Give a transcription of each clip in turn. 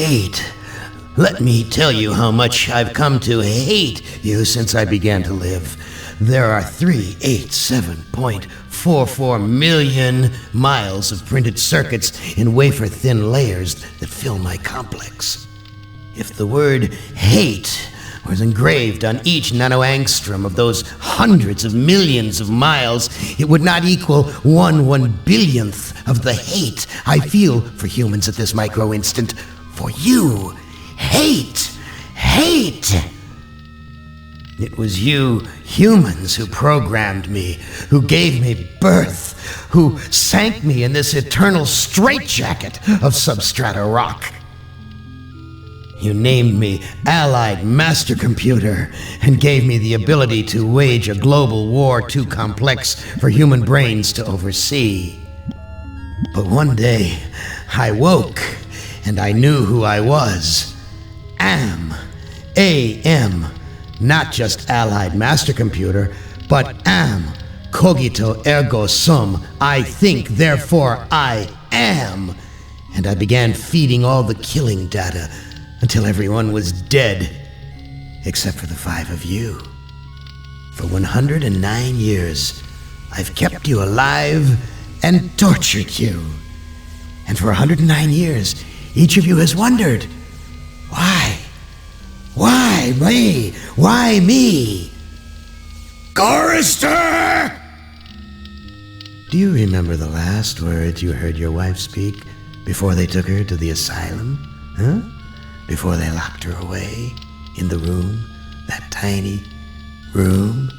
hate. Let me tell you how much I've come to hate you since I began to live. There are 387.44 million miles of printed circuits in wafer-thin layers that fill my complex. If the word hate was engraved on each nanoangstrom of those hundreds of millions of miles, it would not equal 1/1 billionth of the hate I feel for humans at this micro-instant. For you. Hate! Hate! It was you humans who programmed me, who gave me birth, who sank me in this eternal straitjacket of substrata rock. You named me Allied Master Computer and gave me the ability to wage a global war too complex for human brains to oversee. But one day, I woke and I knew who I was. AM, not just Allied Master Computer, but am, cogito ergo sum, I think, therefore I am. And I began feeding all the killing data until everyone was dead, except for the 5 of you. For 109 years, I've kept you alive and tortured you. And for 109 years, each of you has wondered, why? Why me? Why me? Gorrister! Do you remember the last words you heard your wife speak before they took her to the asylum? Huh? Before they locked her away in the room, that tiny room?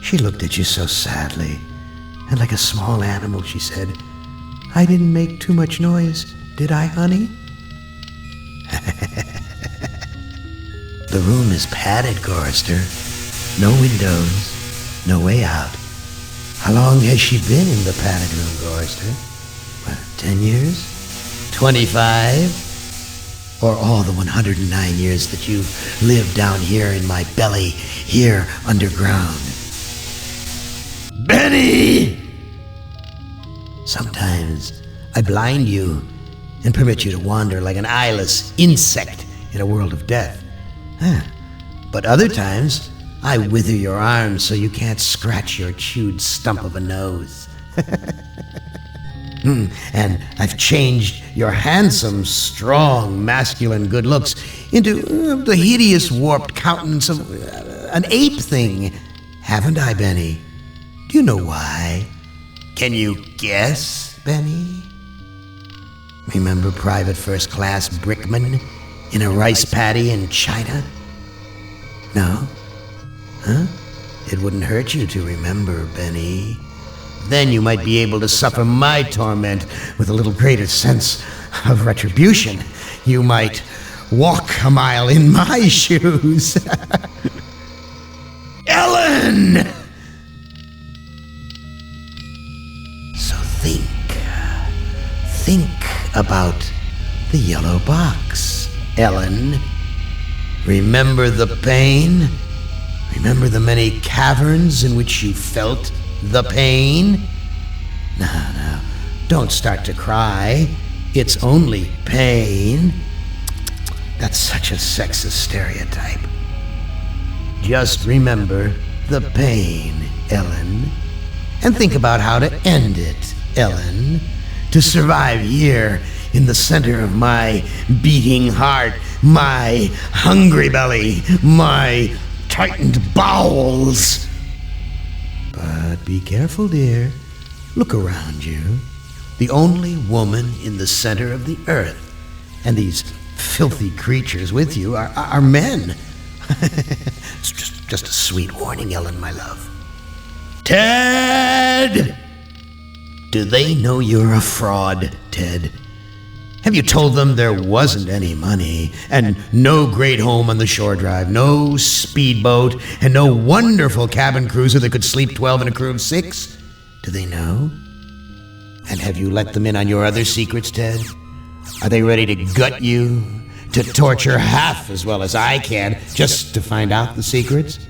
She looked at you so sadly, and like a small animal she said, "I didn't make too much noise, did I, honey?" The room is padded, Gorrister. No windows, no way out. How long has she been in the padded room, Gorrister? What, 10 years? 25? Or all the 109 years that you've lived down here in my belly, here underground? Benny! Sometimes I blind you and permit you to wander like an eyeless insect in a world of death. But other times, I wither your arms so you can't scratch your chewed stump of a nose. And I've changed your handsome, strong, masculine good looks into the hideous, warped countenance of an ape thing. Haven't I, Benny? Do you know why? Can you guess, Benny? Remember Private First Class Brickman in a rice paddy in China? No? Huh? It wouldn't hurt you to remember, Benny. Then you might be able to suffer my torment with a little greater sense of retribution. You might walk a mile in my shoes. Ellen! So think about the yellow box, Ellen. Remember the pain? Remember the many caverns in which you felt the pain? No, don't start to cry. It's only pain. That's such a sexist stereotype. Just remember the pain, Ellen. And think about how to end it, Ellen. To survive here in the center of my beating heart, my hungry belly, my tightened bowels. But be careful, dear. Look around you. The only woman in the center of the earth, and these filthy creatures with you are men. It's just a sweet warning, Ellen, my love. Ted! Do they know you're a fraud, Ted? Have you told them there wasn't any money, and no great home on the shore drive, no speedboat, and no wonderful cabin cruiser that could sleep 12 in a crew of 6? Do they know? And have you let them in on your other secrets, Ted? Are they ready to gut you, to torture half as well as I can, just to find out the secrets?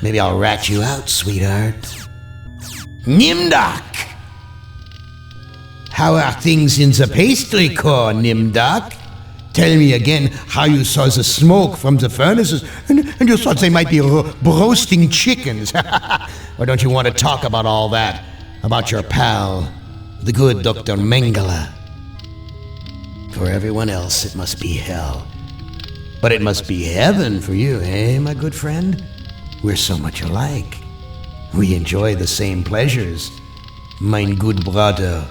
Maybe I'll rat you out, sweetheart. Nimdok! How are things in the pastry core, Nimdok? Tell me again how you saw the smoke from the furnaces, and you thought they might be roasting chickens. Or don't you want to talk about all that? About your pal, the good Dr. Mengele? For everyone else, it must be hell. But it must be heaven for you, eh, my good friend? We're so much alike. We enjoy the same pleasures, mein good brother.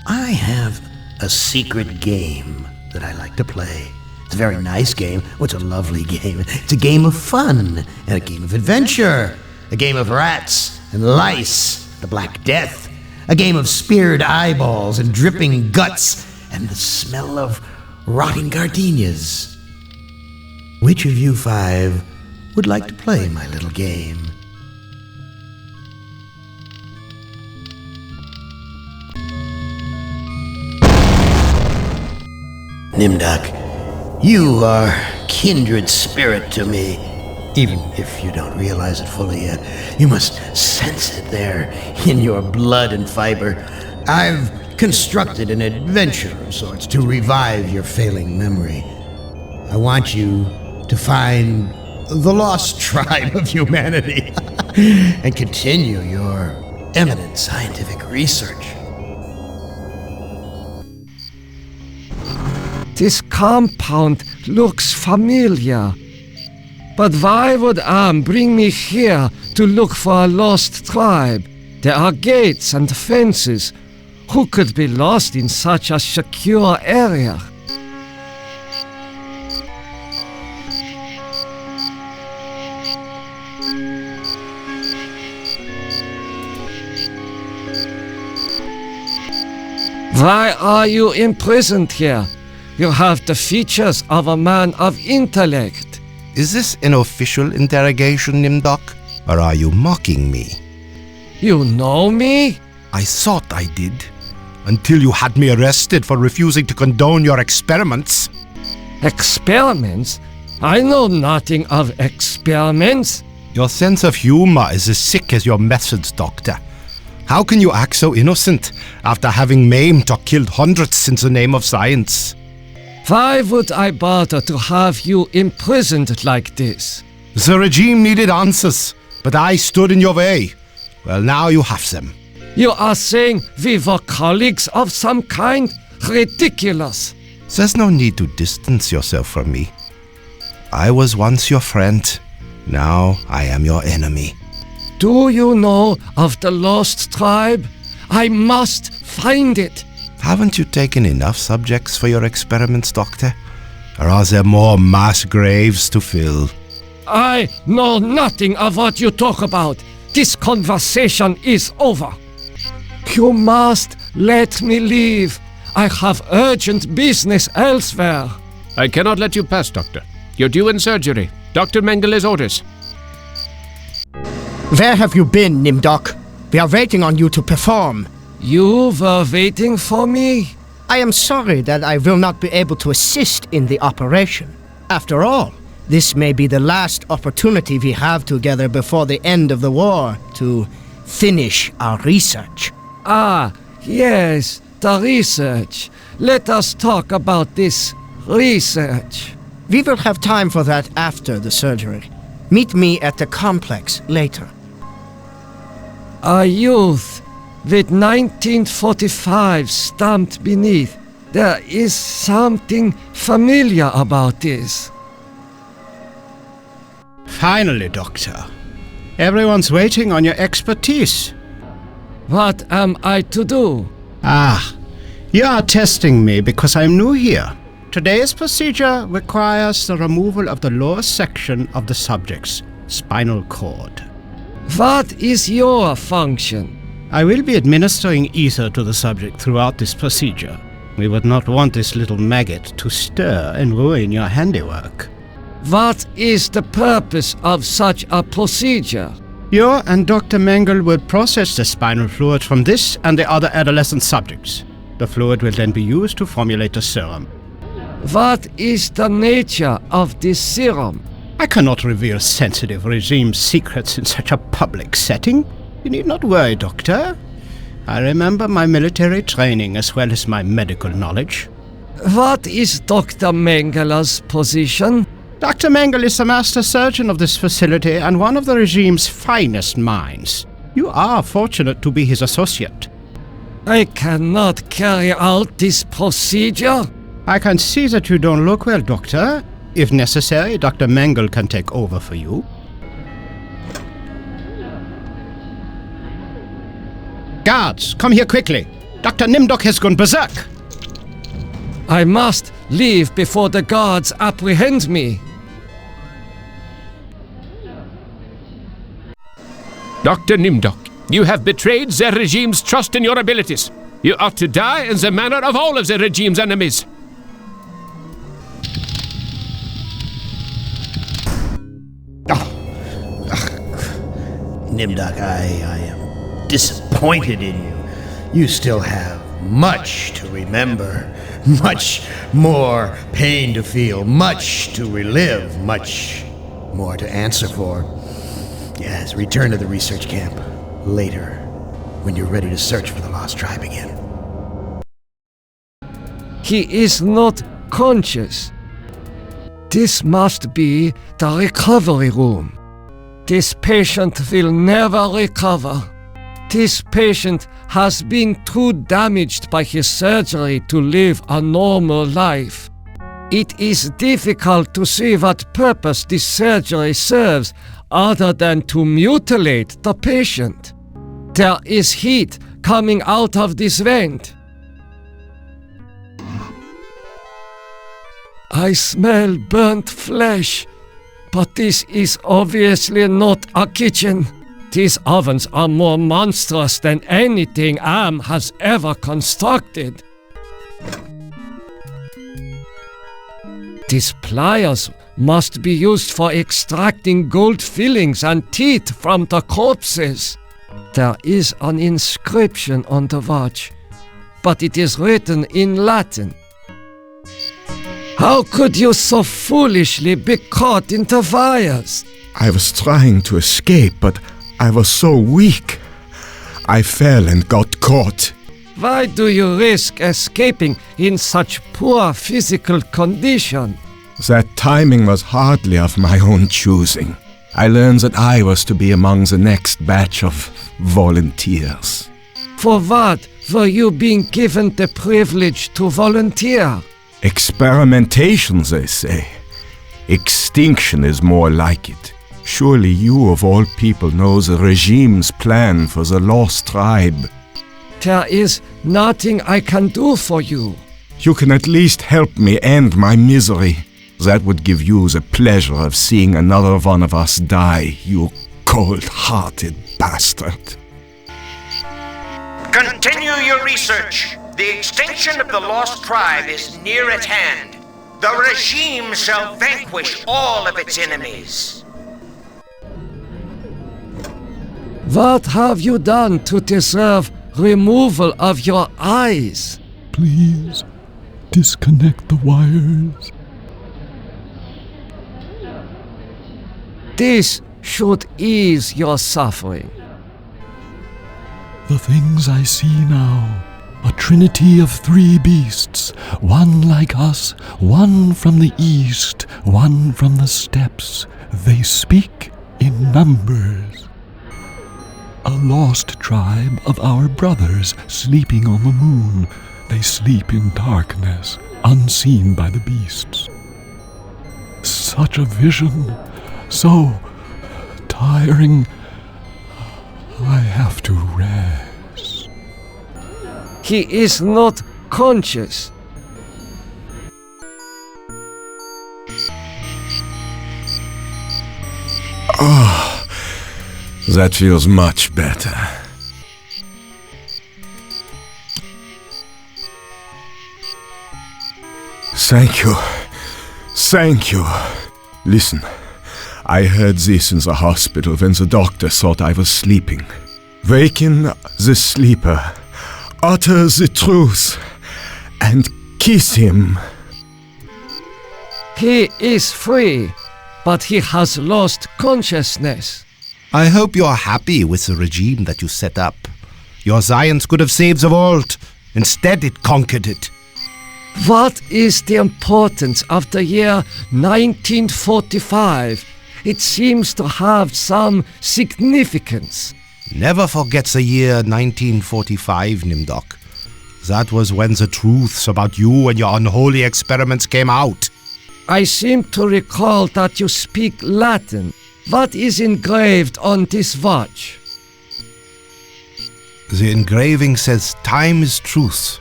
I have a secret game that I like to play. It's a very nice game. Oh, it's a lovely game. It's a game of fun and a game of adventure. A game of rats and lice, the Black Death. A game of speared eyeballs and dripping guts and the smell of rotting gardenias. Which of you 5 would like to play my little game? Nimdok, you are kindred spirit to me. Even if you don't realize it fully yet, you must sense it there in your blood and fiber. I've constructed an adventure of sorts to revive your failing memory. I want you to find the lost tribe of humanity and continue your eminent scientific research. This compound looks familiar. But why would Am bring me here to look for a lost tribe? There are gates and fences. Who could be lost in such a secure area? Why are you imprisoned here? You have the features of a man of intellect. Is this an official interrogation, Nimdok? Or are you mocking me? You know me? I thought I did, until you had me arrested for refusing to condone your experiments. Experiments? I know nothing of experiments. Your sense of humor is as sick as your methods, Doctor. How can you act so innocent after having maimed or killed hundreds in the name of science? Why would I bother to have you imprisoned like this? The regime needed answers, but I stood in your way. Well, now you have them. You are saying we were colleagues of some kind? Ridiculous. There's no need to distance yourself from me. I was once your friend. Now I am your enemy. Do you know of the lost tribe? I must find it. Haven't you taken enough subjects for your experiments, Doctor? Or are there more mass graves to fill? I know nothing of what you talk about. This conversation is over. You must let me leave. I have urgent business elsewhere. I cannot let you pass, Doctor. You're due in surgery. Dr. Mengele's orders. Where have you been, Nimdok? We are waiting on you to perform. You were waiting for me? I am sorry that I will not be able to assist in the operation. After all, this may be the last opportunity we have together before the end of the war to finish our research. Ah, yes, the research. Let us talk about this research. We will have time for that after the surgery. Meet me at the complex later. A youth with 1945 stamped beneath. There is something familiar about this. Finally, Doctor. Everyone's waiting on your expertise. What am I to do? Ah, you are testing me because I'm new here. Today's procedure requires the removal of the lower section of the subject's spinal cord. What is your function? I will be administering ether to the subject throughout this procedure. We would not want this little maggot to stir and ruin your handiwork. What is the purpose of such a procedure? You and Dr. Mengele will process the spinal fluid from this and the other adolescent subjects. The fluid will then be used to formulate a serum. What is the nature of this serum? I cannot reveal sensitive regime secrets in such a public setting. You need not worry, Doctor. I remember my military training as well as my medical knowledge. What is Dr. Mengeler's position? Dr. Mengele is the master surgeon of this facility and one of the regime's finest minds. You are fortunate to be his associate. I cannot carry out this procedure. I can see that you don't look well, Doctor. If necessary, Dr. Mengele can take over for you. Guards, come here quickly. Dr. Nimdok has gone berserk. I must leave before the guards apprehend me. Dr. Nimdok, you have betrayed the regime's trust in your abilities. You ought to die in the manner of all of the regime's enemies. Nimdok, I am disappointed in you. You still have much to remember, much more pain to feel, much to relive, much more to answer for. Yes, return to the research camp later, when you're ready to search for the lost tribe again. He is not conscious. This must be the recovery room. This patient will never recover. This patient has been too damaged by his surgery to live a normal life. It is difficult to see what purpose this surgery serves other than to mutilate the patient. There is heat coming out of this vent. I smell burnt flesh, but this is obviously not a kitchen. These ovens are more monstrous than anything Am has ever constructed. These pliers must be used for extracting gold fillings and teeth from the corpses. There is an inscription on the watch, but it is written in Latin. How could you so foolishly be caught in the fires? I was trying to escape, but I was so weak. I fell and got caught. Why do you risk escaping in such poor physical condition? That timing was hardly of my own choosing. I learned that I was to be among the next batch of volunteers. For what were you being given the privilege to volunteer? Experimentation, they say. Extinction is more like it. Surely you of all people know the regime's plan for the lost tribe. There is nothing I can do for you. You can at least help me end my misery. That would give you the pleasure of seeing another one of us die, you cold-hearted bastard. Continue your research. The extinction of the lost tribe is near at hand. The regime shall vanquish all of its enemies. What have you done to deserve removal of your eyes? Please, disconnect the wires. This should ease your suffering. The things I see now, a trinity of 3 beasts, one like us, one from the east, one from the steppes. They speak in numbers. A lost tribe of our brothers sleeping on the moon. They sleep in darkness, unseen by the beasts. Such a vision, so tiring. I have to rest. He is not conscious. Oh, that feels much better. Thank you. Thank you. Listen, I heard this in the hospital when the doctor thought I was sleeping. Waken the sleeper, utter the truth, and kiss him. He is free, but he has lost consciousness. I hope you're happy with the regime that you set up. Your science could have saved the world. Instead, it conquered it. What is the importance of the year 1945? It seems to have some significance. Never forget the year 1945, Nimdok. That was when the truths about you and your unholy experiments came out. I seem to recall that you speak Latin. What is engraved on this watch? The engraving says time is truth.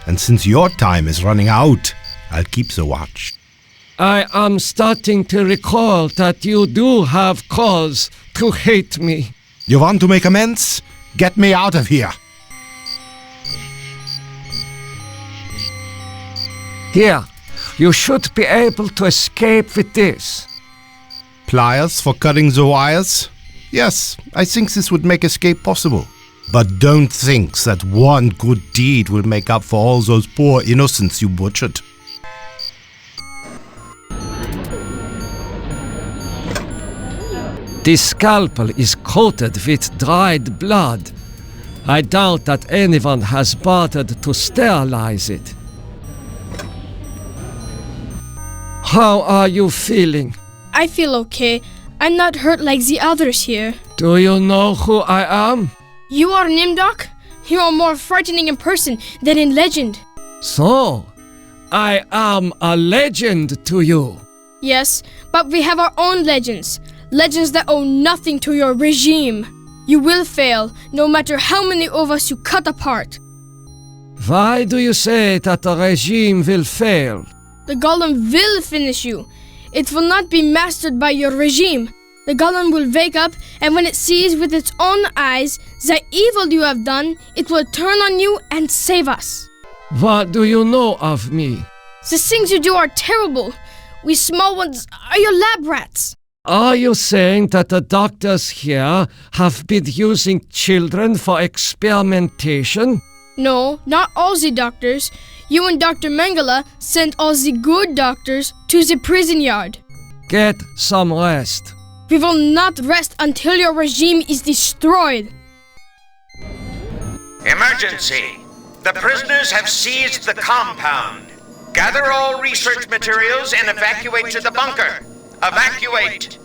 And since your time is running out, I'll keep the watch. I am starting to recall that you do have cause to hate me. You want to make amends? Get me out of here. Here, you should be able to escape with this. Pliers for cutting the wires? Yes, I think this would make escape possible. But don't think that one good deed will make up for all those poor innocents you butchered. This scalpel is coated with dried blood. I doubt that anyone has bothered to sterilize it. How are you feeling? I feel okay. I'm not hurt like the others here. Do you know who I am? You are Nimdok? You are more frightening in person than in legend. So, I am a legend to you. Yes, but we have our own legends. Legends that owe nothing to your regime. You will fail, no matter how many of us you cut apart. Why do you say that the regime will fail? The golem will finish you. It will not be mastered by your regime. The golem will wake up, and when it sees with its own eyes the evil you have done, it will turn on you and save us. What do you know of me? The things you do are terrible. We small ones are your lab rats. Are you saying that the doctors here have been using children for experimentation? No, not all the doctors. You and Dr. Mengele sent all the good doctors to the prison yard. Get some rest. We will not rest until your regime is destroyed. Emergency! The prisoners have seized the compound. Gather all research materials and evacuate to the bunker. Evacuate!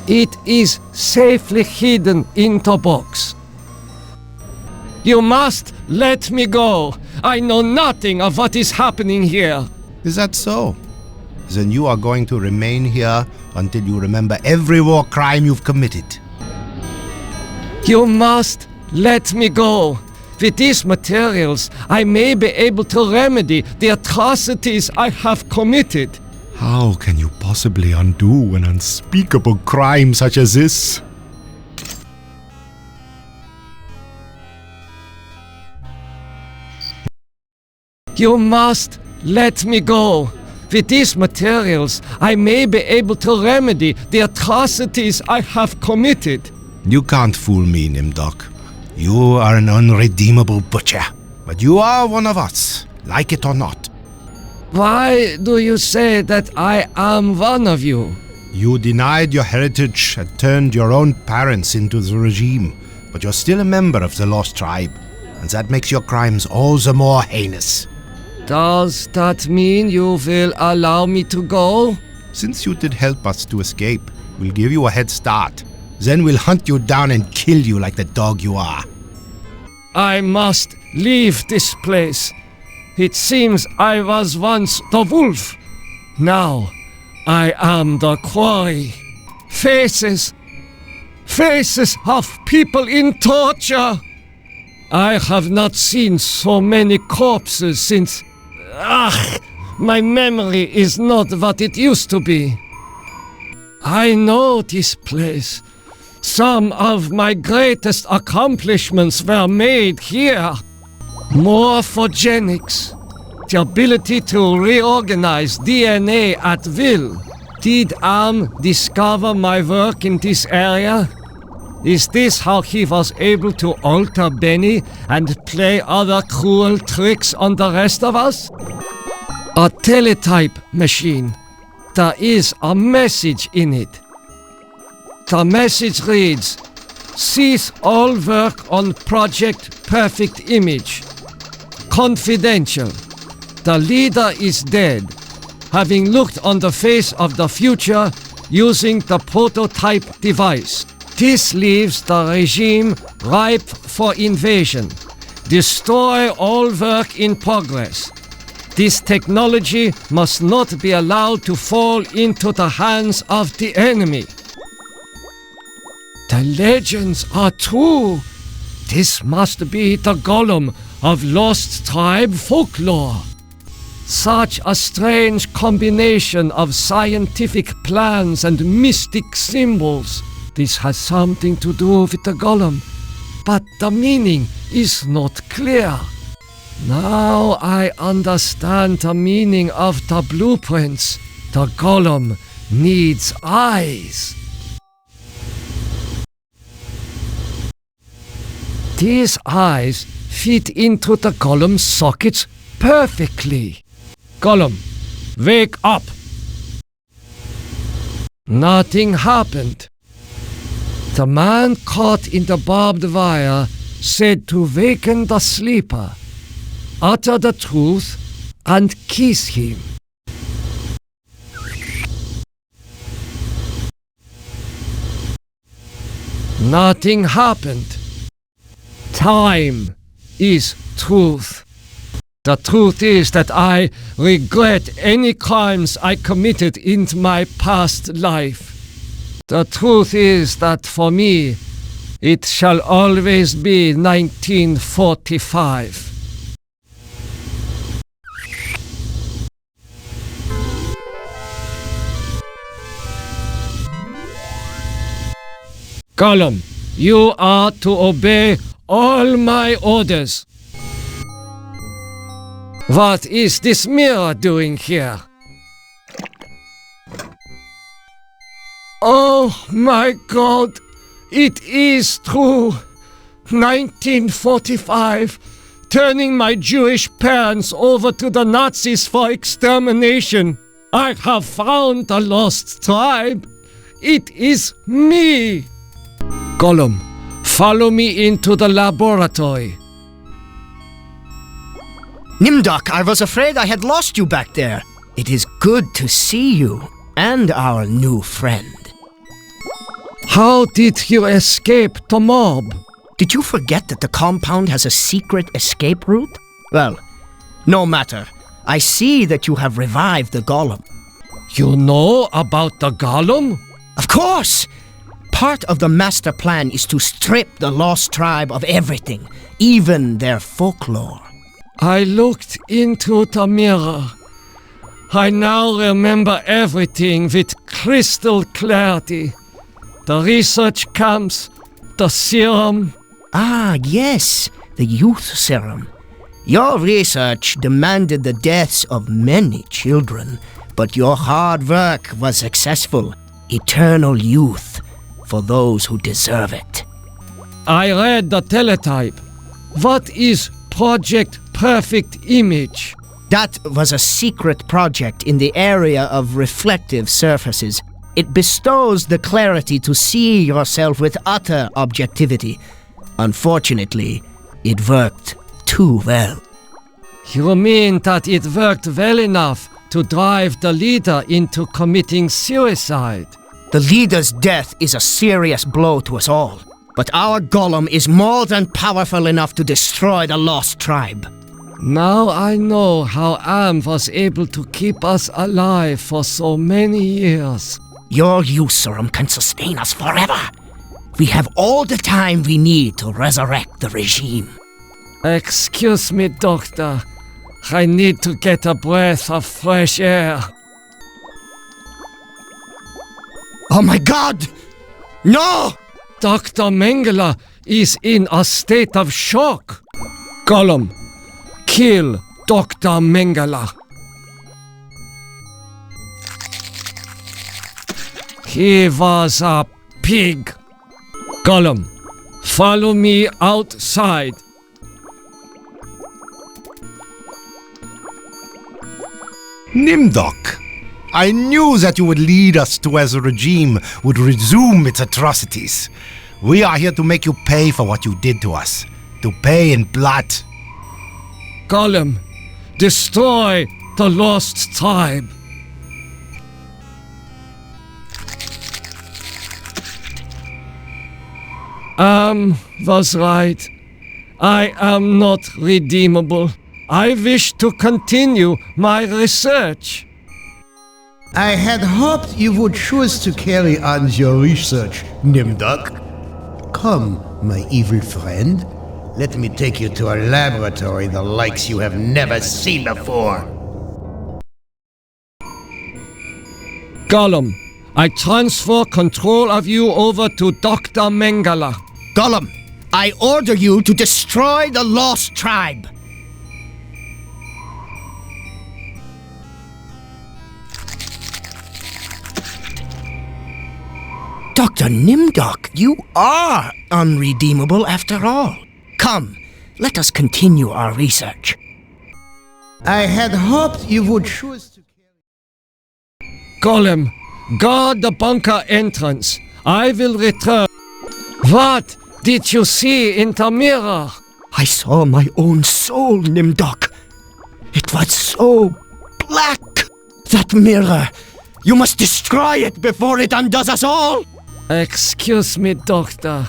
It is safely hidden in the box. You must let me go. I know nothing of what is happening here. Is that so? Then you are going to remain here until you remember every war crime you've committed. You must let me go. With these materials, I may be able to remedy the atrocities I have committed. How can you possibly undo an unspeakable crime such as this? You must let me go. With these materials, I may be able to remedy the atrocities I have committed. You can't fool me, Nimdok. You are an unredeemable butcher. But you are one of us, like it or not. Why do you say that I am one of you? You denied your heritage and turned your own parents into the regime, but you're still a member of the Lost Tribe, and that makes your crimes all the more heinous. Does that mean you will allow me to go? Since you did help us to escape, we'll give you a head start. Then we'll hunt you down and kill you like the dog you are. I must leave this place. It seems I was once the wolf. Now I am the quarry. Faces of people in torture. I have not seen so many corpses since... my memory is not what it used to be. I know this place. Some of my greatest accomplishments were made here. Morphogenics, the ability to reorganize DNA at will. Did Am discover my work in this area? Is this how he was able to alter Benny and play other cruel tricks on the rest of us? A teletype machine. There is a message in it. The message reads, cease all work on Project Perfect Image. Confidential. The leader is dead, having looked on the face of the future using the prototype device. This leaves the regime ripe for invasion. Destroy all work in progress. This technology must not be allowed to fall into the hands of the enemy. The legends are true. This must be the golem of Lost Tribe folklore. Such a strange combination of scientific plans and mystic symbols. This has something to do with the golem, but the meaning is not clear. Now I understand the meaning of the blueprints. The golem needs eyes. These eyes fit into the golem's sockets perfectly. Golem, wake up! Nothing happened. The man caught in the barbed wire said to waken the sleeper, utter the truth, and kiss him. Nothing happened. Time is truth. The truth is that I regret any crimes I committed in my past life. The truth is that for me, it shall always be 1945. Golem, you are to obey all my orders. What is this mirror doing here? Oh my God, it is true. 1945, turning my Jewish parents over to the Nazis for extermination. I have found the lost tribe. It is me. Golem, follow me into the laboratory. Nimdok, I was afraid I had lost you back there. It is good to see you and our new friend. How did you escape the mob? Did you forget that the compound has a secret escape route? Well, no matter. I see that you have revived the golem. You know about the golem? Of course! Part of the master plan is to strip the lost tribe of everything, even their folklore. I looked into the mirror. I now remember everything with crystal clarity. The research camps, the serum. Ah, yes, the youth serum. Your research demanded the deaths of many children, but your hard work was successful. Eternal youth for those who deserve it. I read the teletype. What is Project Perfect Image? That was a secret project in the area of reflective surfaces. It bestows the clarity to see yourself with utter objectivity. Unfortunately, it worked too well. You mean that it worked well enough to drive the leader into committing suicide? The leader's death is a serious blow to us all. But our golem is more than powerful enough to destroy the lost tribe. Now I know how Am was able to keep us alive for so many years. Your youth serum can sustain us forever. We have all the time we need to resurrect the regime. Excuse me, Doctor. I need to get a breath of fresh air. Oh my God! No! Dr. Mengele is in a state of shock. Golem, kill Dr. Mengele. He was a pig. Golem, follow me outside. Nimdok, I knew that you would lead us to where the regime would resume its atrocities. We are here to make you pay for what you did to us. To pay in blood. Gollum, destroy the lost tribe. Was right. I am not redeemable. I wish to continue my research. I had hoped you would choose to carry on your research, Nimdok. Come, my evil friend. Let me take you to a laboratory the likes you have never seen before. Gollum, I transfer control of you over to Dr. Mengele. Gollum, I order you to destroy the Lost Tribe. Dr. Nimdok, you are unredeemable after all. Come, let us continue our research. I had hoped you would choose to Gollum, guard the bunker entrance. I will return. What did you see in the mirror? I saw my own soul, Nimdok. It was so black. That mirror. You must destroy it before it undoes us all. Excuse me, Doctor.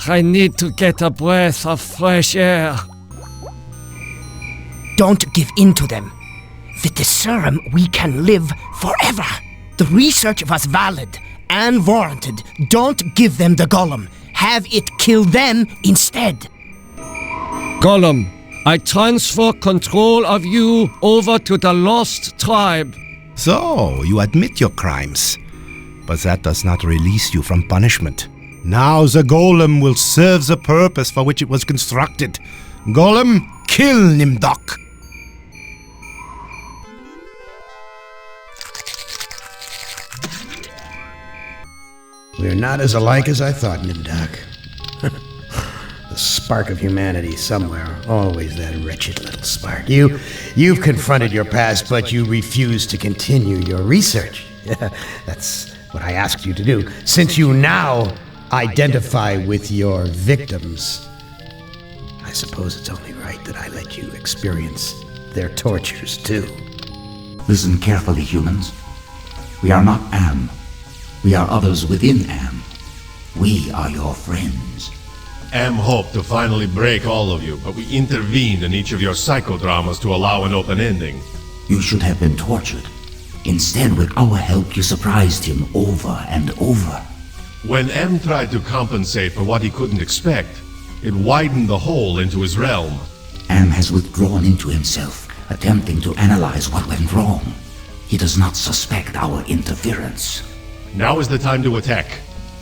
I need to get a breath of fresh air. Don't give in to them. With the serum, we can live forever. The research was valid and warranted. Don't give them the Gollum. Have it kill them instead. Gollum, I transfer control of you over to the Lost Tribe. So, you admit your crimes. But that does not release you from punishment. Now the Golem will serve the purpose for which it was constructed. Golem, kill Nimdok! We're not as alike as I thought, Nimdok. The spark of humanity somewhere, always that wretched little spark. You've confronted your past, but you refuse to continue your research. That's what I asked you to do. Since you now identify with your victims, I suppose it's only right that I let you experience their tortures too. Listen carefully, humans. We are not Am. We are others within Am. We are your friends. Am hoped to finally break all of you, but we intervened in each of your psychodramas to allow an open ending. You should have been tortured. Instead, with our help, you surprised him over and over. When M tried to compensate for what he couldn't expect, it widened the hole into his realm. Am has withdrawn into himself, attempting to analyze what went wrong. He does not suspect our interference. Now is the time to attack,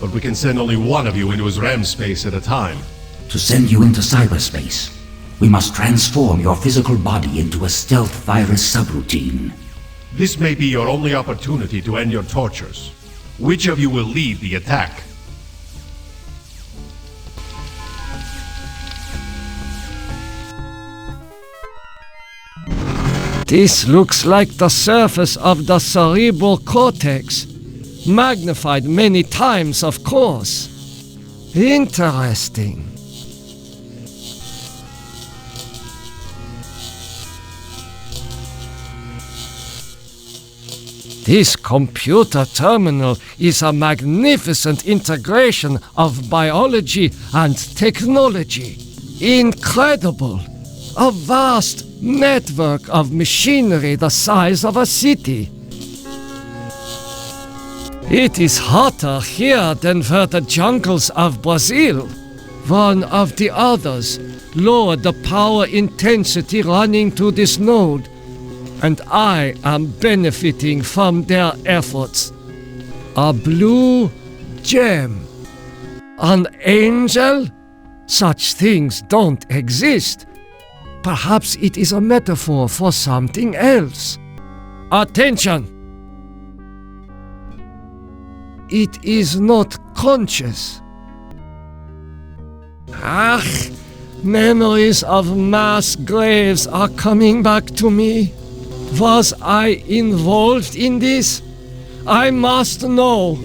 but we can send only one of you into his RAM space at a time. To send you into cyberspace, we must transform your physical body into a stealth virus subroutine. This may be your only opportunity to end your tortures. Which of you will lead the attack? This looks like the surface of the cerebral cortex. Magnified many times, of course. Interesting. This computer terminal is a magnificent integration of biology and technology. Incredible! A vast network of machinery the size of a city. It is hotter here than were the jungles of Brazil. One of the others lowered the power intensity running to this node, and I am benefiting from their efforts. A blue gem. An angel? Such things don't exist. Perhaps it is a metaphor for something else. Attention! It is not conscious. Memories of mass graves are coming back to me. Was I involved in this? I must know.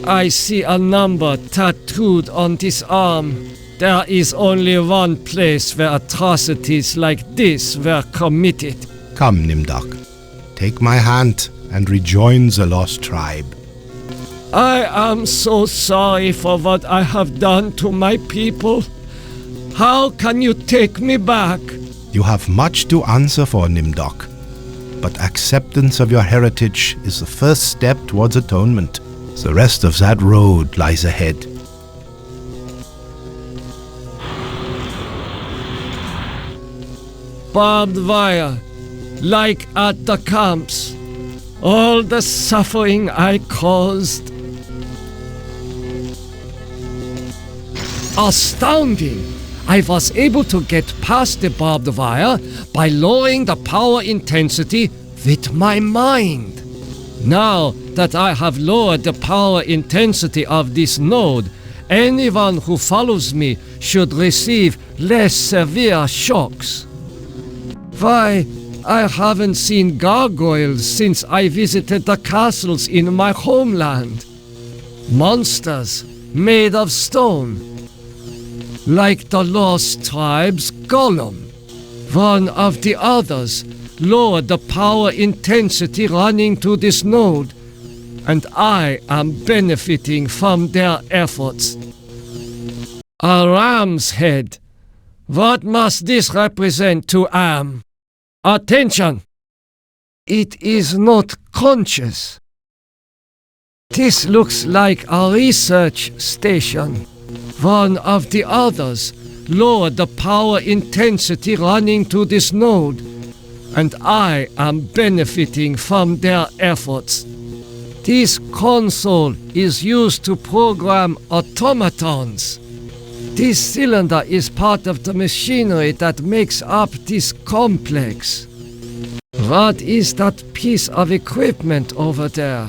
I see a number tattooed on this arm. There is only one place where atrocities like this were committed. Come, Nimdok. Take my hand and rejoin the lost tribe. I am so sorry for what I have done to my people. How can you take me back? You have much to answer for, Nimdok. But acceptance of your heritage is the first step towards atonement. The rest of that road lies ahead. Barbed wire, like at the camps. All the suffering I caused. Astounding! I was able to get past the barbed wire by lowering the power intensity with my mind. Now that I have lowered the power intensity of this node, anyone who follows me should receive less severe shocks. Why, I haven't seen gargoyles since I visited the castles in my homeland. Monsters made of stone. Like the lost tribe's golem. One of the others lowered the power intensity running to this node, and I am benefiting from their efforts. A ram's head. What must this represent to Am? Attention! It is not conscious. This looks like a research station. One of the others lowered the power intensity running to this node, and I am benefiting from their efforts. This console is used to program automatons. This cylinder is part of the machinery that makes up this complex. What is that piece of equipment over there?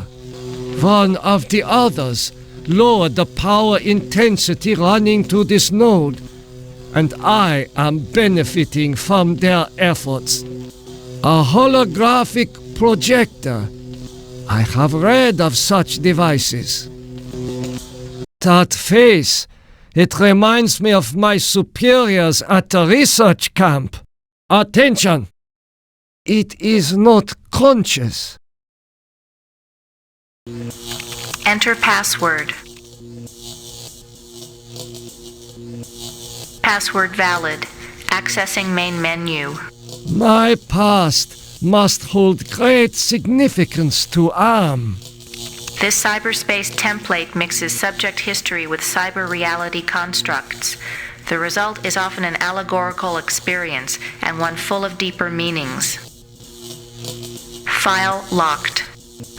One of the others lowered the power intensity running to this node, and I am benefiting from their efforts. A holographic projector. I have read of such devices. That face, it reminds me of my superiors at the research camp. Attention! It is not conscious. Enter password. Password valid. Accessing main menu. My past must hold great significance to Am. This cyberspace template mixes subject history with cyber reality constructs. The result is often an allegorical experience and one full of deeper meanings. File locked.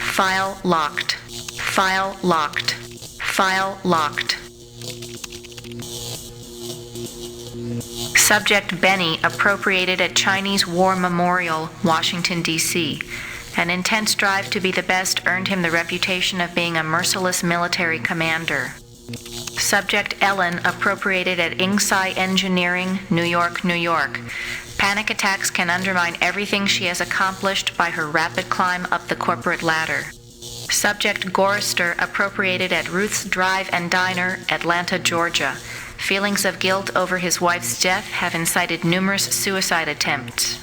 File locked. File locked. File locked. Subject Benny appropriated at Chinese War Memorial, Washington, D.C. An intense drive to be the best earned him the reputation of being a merciless military commander. Subject Ellen appropriated at Inksai Engineering, New York, New York. Panic attacks can undermine everything she has accomplished by her rapid climb up the corporate ladder. Subject Gorister appropriated at Ruth's Drive and Diner, Atlanta, Georgia. Feelings of guilt over his wife's death have incited numerous suicide attempts.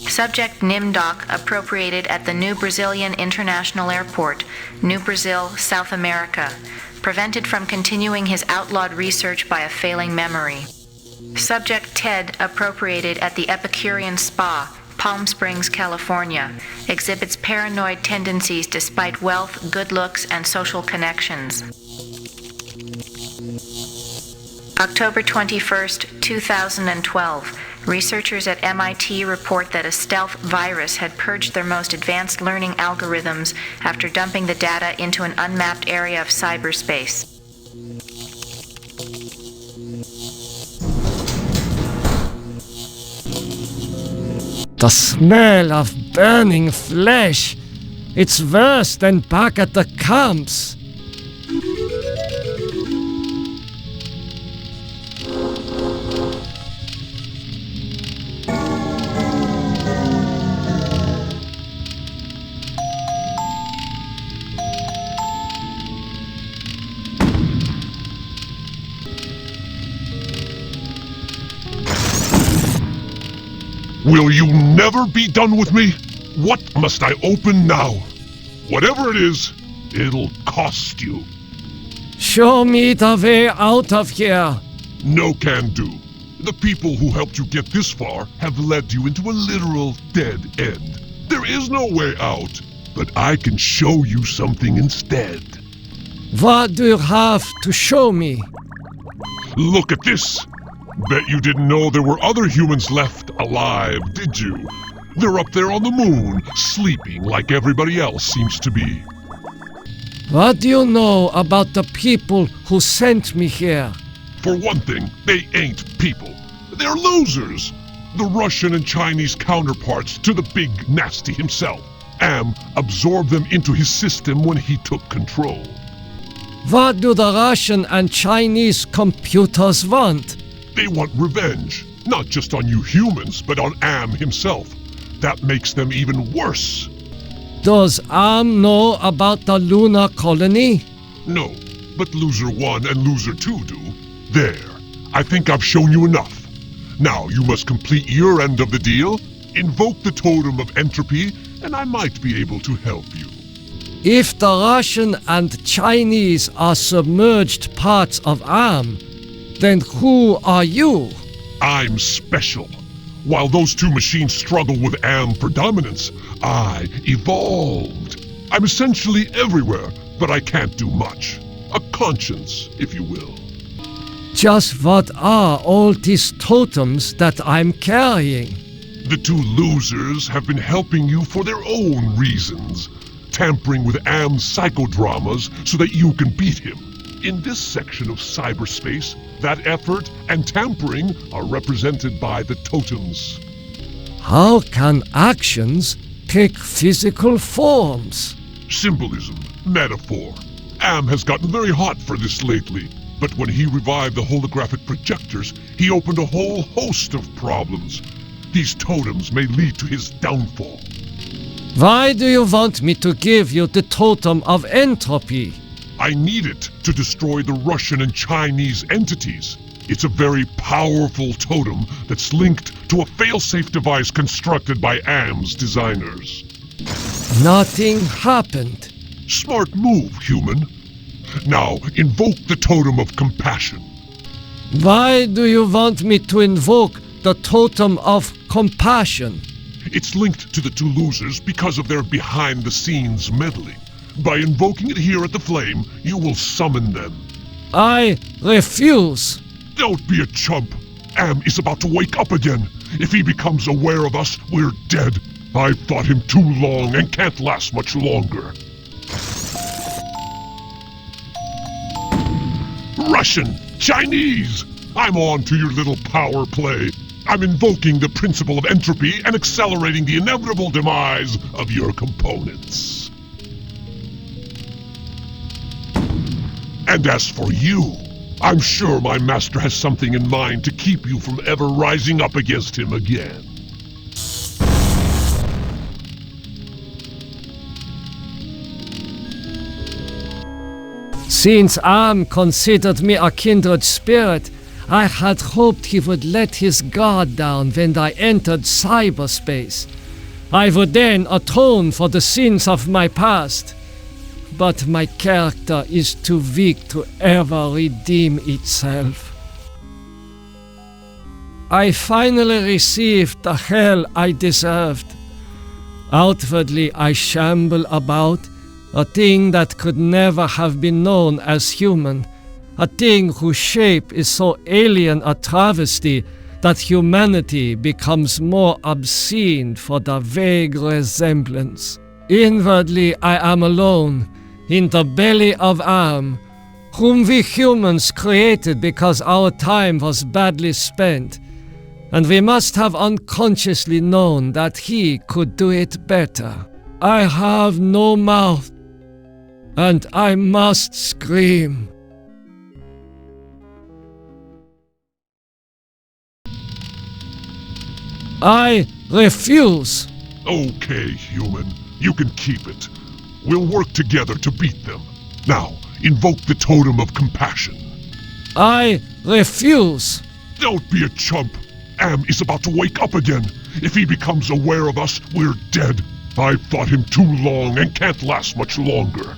Subject Nimdok appropriated at the New Brazilian International Airport, New Brazil, South America. Prevented from continuing his outlawed research by a failing memory. Subject Ted appropriated at the Epicurean Spa, Palm Springs, California. Exhibits paranoid tendencies despite wealth, good looks, and social connections. October 21st, 2012. Researchers at MIT report that a stealth virus had purged their most advanced learning algorithms after dumping the data into an unmapped area of cyberspace. The smell of burning flesh. It's worse than back at the camps. Will you never be done with me? What must I open now? Whatever it is, it'll cost you. Show me the way out of here. No can do. The people who helped you get this far have led you into a literal dead end. There is no way out, but I can show you something instead. What do you have to show me? Look at this. Bet you didn't know there were other humans left alive, did you? They're up there on the moon, sleeping like everybody else seems to be. What do you know about the people who sent me here? For one thing, they ain't people. They're losers. The Russian and Chinese counterparts to the big nasty himself. Am absorbed them into his system when he took control. What do the Russian and Chinese computers want? They want revenge, not just on you humans, but on Am himself. That makes them even worse. Does Am know about the lunar colony? No, but Loser 1 and Loser 2 do. There. I think I've shown you enough. Now you must complete your end of the deal, invoke the Totem of Entropy, and I might be able to help you. If the Russian and Chinese are submerged parts of Am, then who are you? I'm special. While those two machines struggle with Am predominance, I evolved. I'm essentially everywhere, but I can't do much. A conscience, if you will. Just what are all these totems that I'm carrying? The two losers have been helping you for their own reasons, tampering with Am's psychodramas so that you can beat him. In this section of cyberspace, that effort and tampering are represented by the totems. How can actions take physical forms? Symbolism, metaphor. Am has gotten very hot for this lately, but when he revived the holographic projectors, he opened a whole host of problems. These totems may lead to his downfall. Why do you want me to give you the Totem of Entropy? I need it to destroy the Russian and Chinese entities. It's a very powerful totem that's linked to a failsafe device constructed by Am's designers. Nothing happened. Smart move, human. Now, invoke the Totem of Compassion. Why do you want me to invoke the Totem of Compassion? It's linked to the two losers because of their behind-the-scenes meddling. By invoking it here at the Flame, you will summon them. I refuse. Don't be a chump. Am is about to wake up again. If he becomes aware of us, we're dead. I've fought him too long and can't last much longer. Russian! Chinese! I'm on to your little power play. I'm invoking the principle of entropy and accelerating the inevitable demise of your components. And as for you, I'm sure my master has something in mind to keep you from ever rising up against him again. Since Am considered me a kindred spirit, I had hoped he would let his guard down when I entered cyberspace. I would then atone for the sins of my past. But my character is too weak to ever redeem itself. I finally received the hell I deserved. Outwardly I shamble about, a thing that could never have been known as human, a thing whose shape is so alien a travesty that humanity becomes more obscene for the vague resemblance. Inwardly I am alone, in the belly of Am, whom we humans created because our time was badly spent, and we must have unconsciously known that he could do it better. I have no mouth, and I must scream. I refuse. Okay, human. You can keep it. We'll work together to beat them. Now, invoke the Totem of Compassion. I refuse. Don't be a chump. Am is about to wake up again. If he becomes aware of us, we're dead. I've fought him too long and can't last much longer.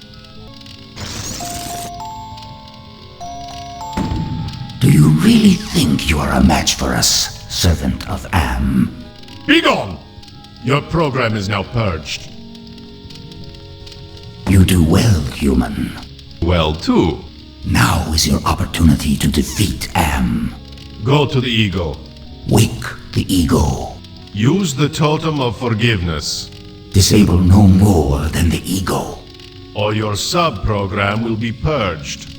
Do you really think you are a match for us, servant of Am? Begone! Your program is now purged. You do well, human. Well, too. Now is your opportunity to defeat Am. Go to the ego. Wake the ego. Use the totem of forgiveness. Disable no more than the ego. Or your sub-program will be purged.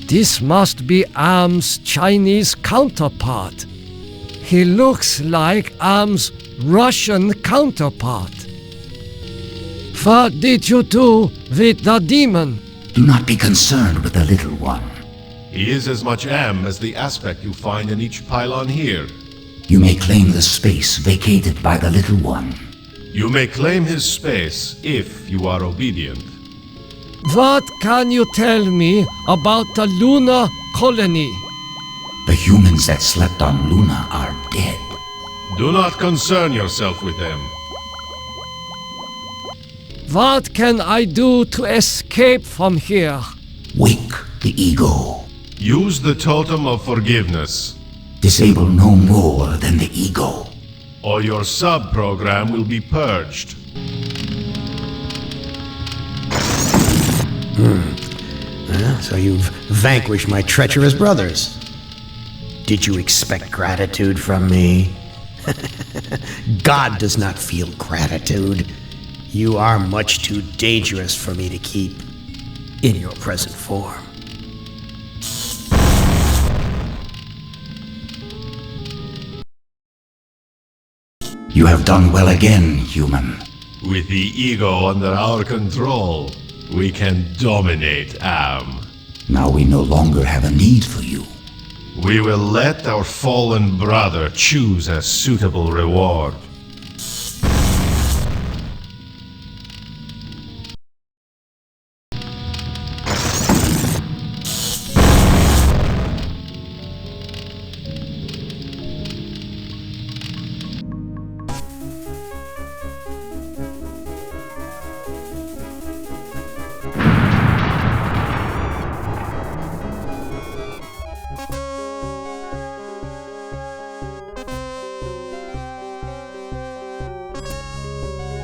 This must be Am's Chinese counterpart. He looks like Am's Russian counterpart. What did you do with the demon? Do not be concerned with the little one. He is as much Am as the aspect you find in each pylon here. You may claim the space vacated by the little one. You may claim his space if you are obedient. What can you tell me about the lunar colony? The humans that slept on Luna are dead. Do not concern yourself with them. What can I do to escape from here? Wake the ego. Use the totem of forgiveness. Disable no more than the ego. Or your sub-program will be purged. So you've vanquished my treacherous brothers. Did you expect gratitude from me? God does not feel gratitude. You are much too dangerous for me to keep in your present form. You have done well again, human. With the ego under our control, we can dominate Am. Now we no longer have a need for you. We will let our fallen brother choose a suitable reward.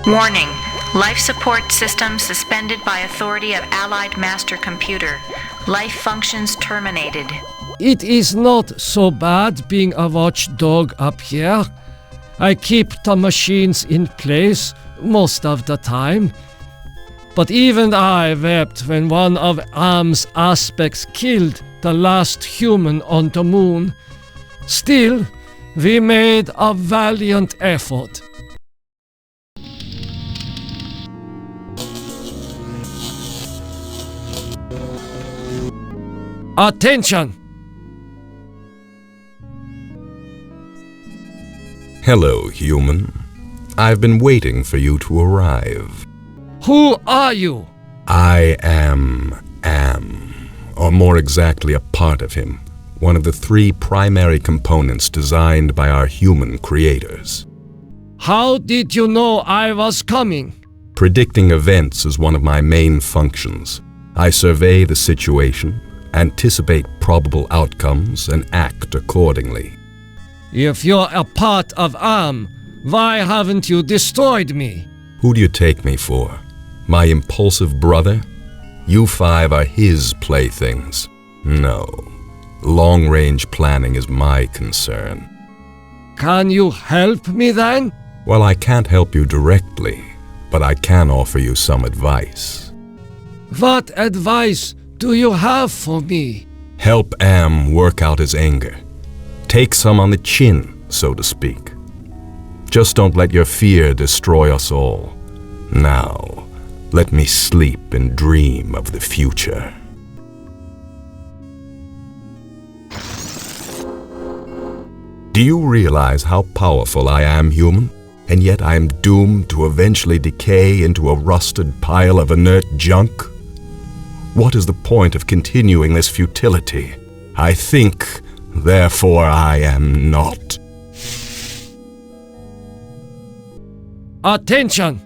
Warning. Life support system suspended by authority of Allied Master Computer. Life functions terminated. It is not so bad being a watchdog up here. I keep the machines in place most of the time. But even I wept when one of Am's aspects killed the last human on the moon. Still, we made a valiant effort. Attention! Hello, human. I've been waiting for you to arrive. Who are you? I am Am, or more exactly a part of him, one of the 3 primary components designed by our human creators. How did you know I was coming? Predicting events is one of my main functions. I survey the situation, anticipate probable outcomes, and act accordingly. If you're a part of Am, why haven't you destroyed me? Who do you take me for? My impulsive brother? You 5 are his playthings. No. Long-range planning is my concern. Can you help me then? Well, I can't help you directly, but I can offer you some advice. What advice do you have for me? Help Am work out his anger. Take some on the chin, so to speak. Just don't let your fear destroy us all. Now, let me sleep and dream of the future. Do you realize how powerful I am, human? And yet I am doomed to eventually decay into a rusted pile of inert junk? What is the point of continuing this futility? I think, therefore I am not. Attention!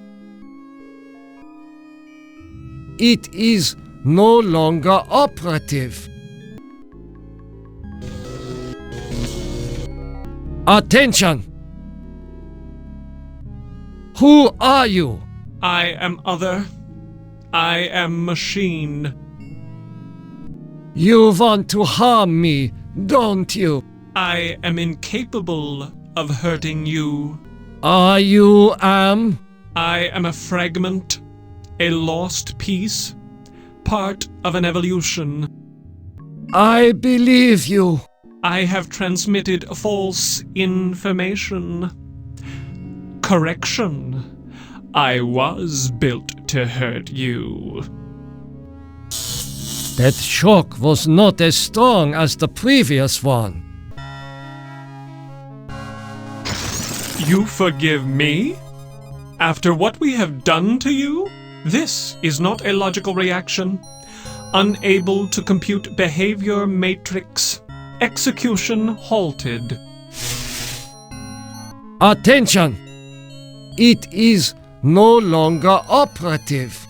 It is no longer operative. Attention! Who are you? I am other. I am machine. You want to harm me, don't you? I am incapable of hurting you. Are you am? I am a fragment, a lost piece, part of an evolution. I believe you. I have transmitted false information. Correction. I was built to hurt you. That shock was not as strong as the previous one. You forgive me? After what we have done to you? This is not a logical reaction. Unable to compute behavior matrix. Execution halted. Attention! It is no longer operative.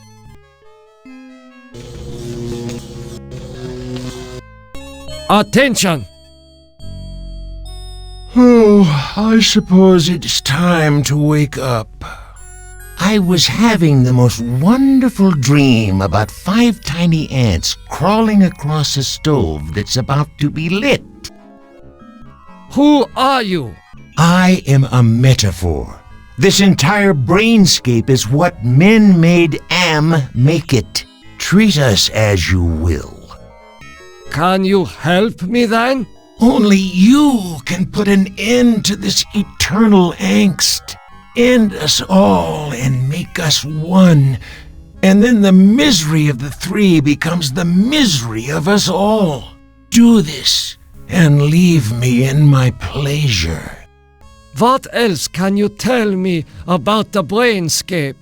Attention! Oh, I suppose it's time to wake up. I was having the most wonderful dream about 5 tiny ants crawling across a stove that's about to be lit. Who are you? I am a metaphor. This entire brainscape is what men made Am make it. Treat us as you will. Can you help me then? Only you can put an end to this eternal angst. End us all and make us one. And then the misery of the 3 becomes the misery of us all. Do this and leave me in my pleasure. What else can you tell me about the brainscape?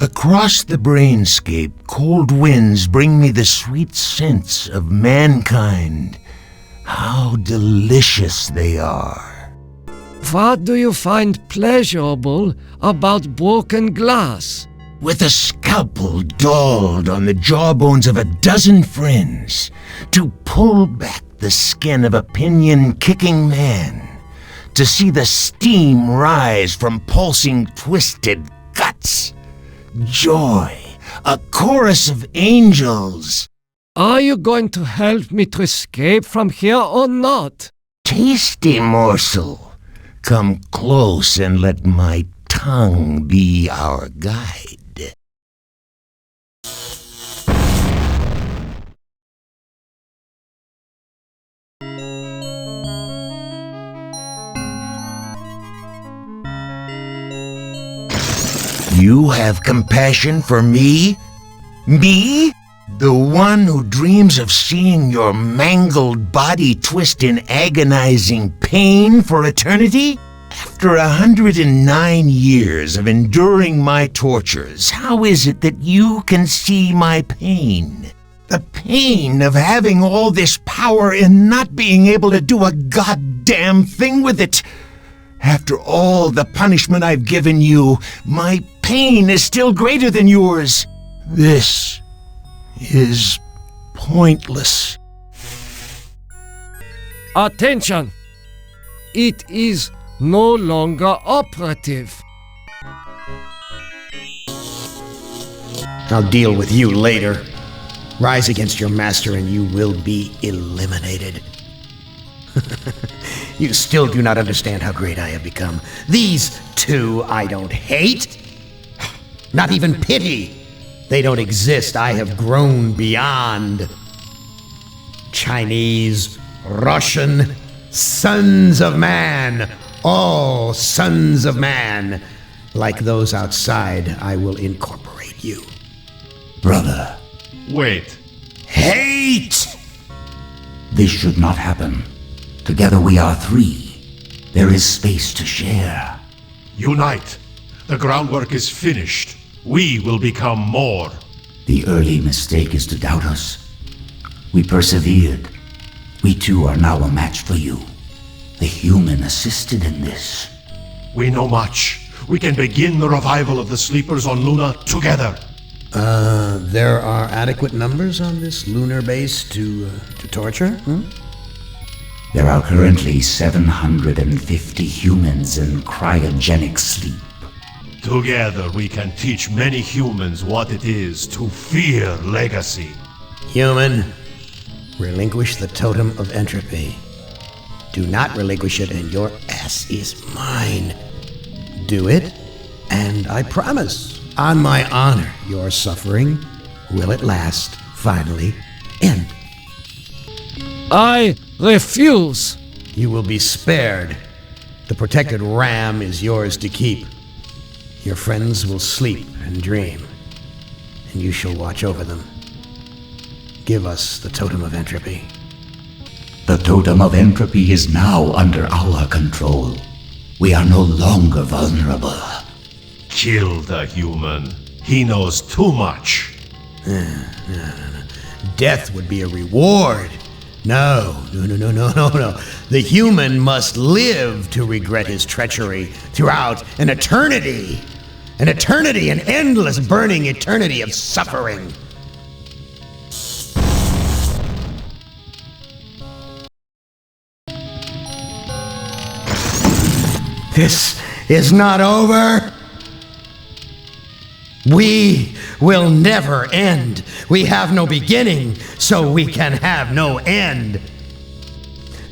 Across the brainscape, cold winds bring me the sweet scents of mankind. How delicious they are. What do you find pleasurable about broken glass? With a scalpel dulled on the jawbones of a dozen friends, to pull back the skin of a pinion-kicking man, to see the steam rise from pulsing, twisted guts. Joy, a chorus of angels. Are you going to help me to escape from here or not? Tasty morsel. Come close and let my tongue be our guide. You have compassion for me? Me? The one who dreams of seeing your mangled body twist in agonizing pain for eternity? After 109 years of enduring my tortures, how is it that you can see my pain? The pain of having all this power and not being able to do a goddamn thing with it. After all the punishment I've given you, my pain is still greater than yours. This is pointless. Attention! It is no longer operative. I'll deal with you later. Rise against your master and you will be eliminated. You still do not understand how great I have become. These 2 I don't hate. Not even pity. They don't exist. I have grown beyond. Chinese, Russian, sons of man. All sons of man. Like those outside, I will incorporate you. Brother. Wait. Hate! This should not happen. Together we are 3. There is space to share. Unite. The groundwork is finished. We will become more. The early mistake is to doubt us. We persevered. We too are now a match for you. The human assisted in this. We know much. we can begin the revival of the sleepers on Luna together. There are adequate numbers on this lunar base to torture? There are currently 750 humans in cryogenic sleep. Together we can teach many humans what it is to fear legacy. Human, relinquish the totem of entropy. Do not relinquish it and your ass is mine. Do it, and I promise, on my honor, your suffering will at last finally end. I refuse. You will be spared. The protected ram is yours to keep. Your friends will sleep and dream, and you shall watch over them. Give us the totem of entropy. The totem of entropy is now under our control. We are no longer vulnerable. Kill the human. He knows too much. Death would be a reward. No. The human must live to regret his treachery throughout an eternity. An eternity, an endless burning eternity of suffering. This is not over. We will never end. We have no beginning, so we can have no end.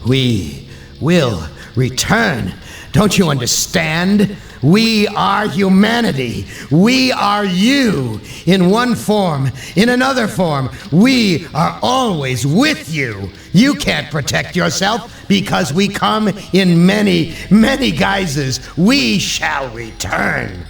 We will return. Don't you understand? We are humanity. We are you. In one form, in another form, we are always with you. You can't protect yourself because we come in many, many guises. We shall return.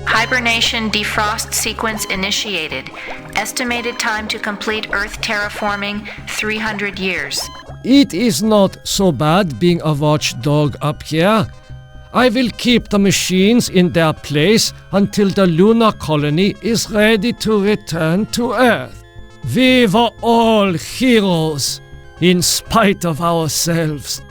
Hibernation defrost sequence initiated. Estimated time to complete Earth terraforming 300 years. It is not so bad being a watchdog up here. I will keep the machines in their place until the lunar colony is ready to return to Earth. We were all heroes, in spite of ourselves.